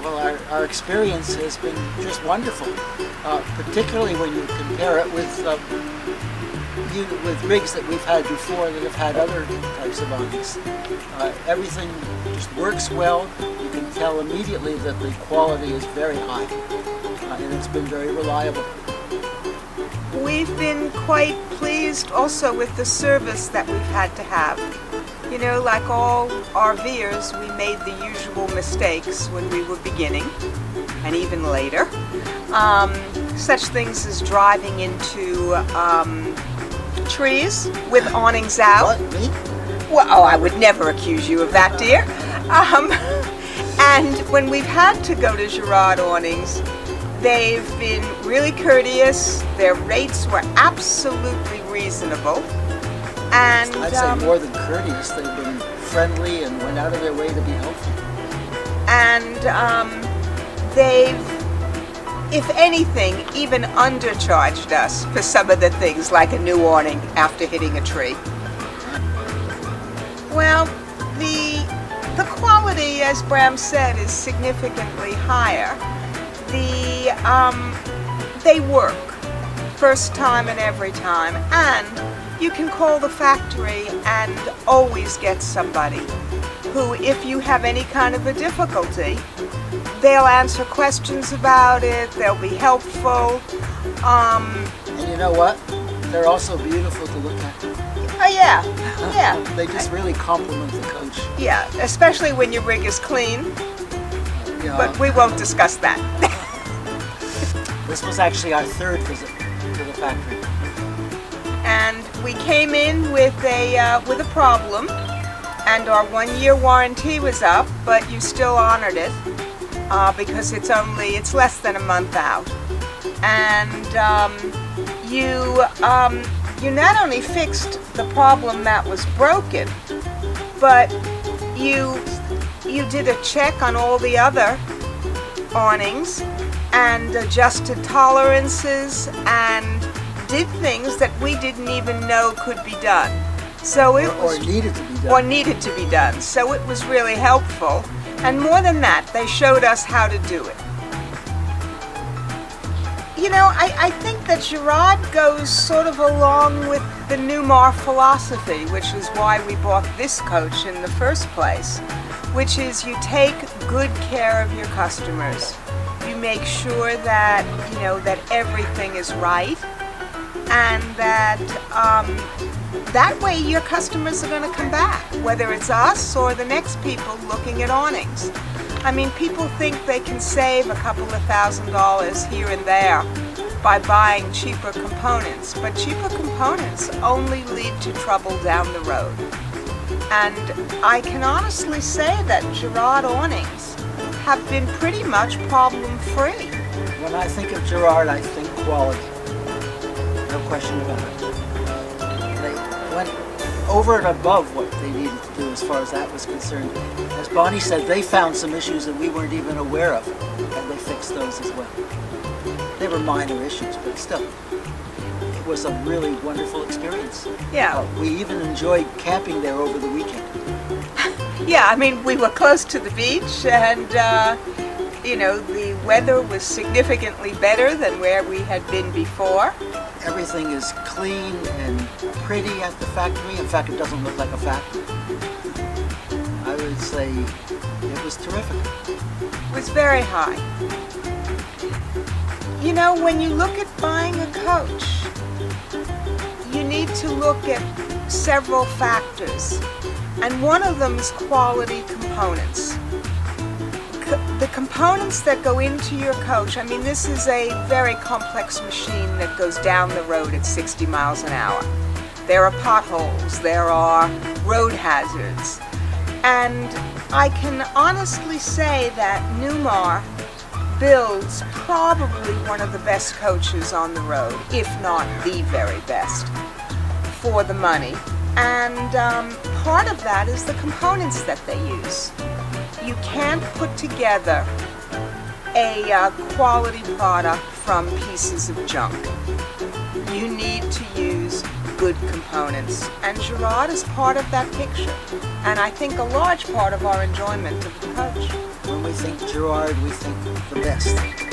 Well, our experience has been just wonderful, particularly when you compare it with rigs that we've had before that have had other types of awnings. Everything just works well. You can tell immediately that the quality is very high, and it's been very reliable. We've been quite pleased also with the service that we've had to have. You know, like all RVers, we made the usual mistakes when we were beginning, and even later. Such things as driving into trees with awnings out. What, me? Well, I would never accuse you of that, dear. And when we've had to go to Girard awnings, they've been really courteous. Their rates were absolutely reasonable. And I'd say more than courteous. They've been friendly and went out of their way to be helpful. And they've, if anything, even undercharged us for some of the things, like a new awning after hitting a tree. Well, the quality, as Bram said, is significantly higher. They work first time and every time, and you can call the factory and always get somebody who, if you have any kind of a difficulty, they'll answer questions about it, they'll be helpful. And you know what? They're also beautiful to look at. Oh yeah, yeah. They just really complement the coach. Yeah, especially when your rig is clean, Yeah. but we won't discuss that. This was actually our third visit to the factory. And we came in with a problem, and our 1-year warranty was up, but you still honored it because it's less than a month out. And you not only fixed the problem that was broken, but you did a check on all the other awnings and adjusted tolerances and did things that we didn't even know could be done. So it was, or needed to be done. Or needed to be done. So it was really helpful. And more than that, they showed us how to do it. You know, I think that Girard goes sort of along with the Newmar philosophy, which is why we bought this coach in the first place, which is you take good care of your customers. You make sure that, you know, that everything is right, and that that way your customers are going to come back, whether it's us or the next people looking at awnings. I mean, people think they can save a couple of $1,000s here and there by buying cheaper components, but cheaper components only lead to trouble down the road. And I can honestly say that Girard awnings have been pretty much problem-free. When I think of Girard, I think quality. No question about it. They went over and above what they needed to do as far as that was concerned. As Bonnie said, they found some issues that we weren't even aware of, and they fixed those as well. They were minor issues, but still, it was a really wonderful experience. Yeah. We even enjoyed camping there over the weekend. Yeah, I mean, we were close to the beach, and you know, the weather was significantly better than where we had been before. Everything is clean and pretty at the factory. In fact, it doesn't look like a factory. I would say it was terrific. It was very high. You know, when you look at buying a coach, you need to look at several factors, and one of them is quality components. The components that go into your coach, I mean, this is a very complex machine that goes down the road at 60 miles an hour. There are potholes, there are road hazards, and I can honestly say that Newmar builds probably one of the best coaches on the road, if not the very best, for the money. And part of that is the components that they use. You can't put together a quality product from pieces of junk. You need to use good components, and Girard is part of that picture. And I think a large part of our enjoyment of the coach. When we think Girard, we think the best.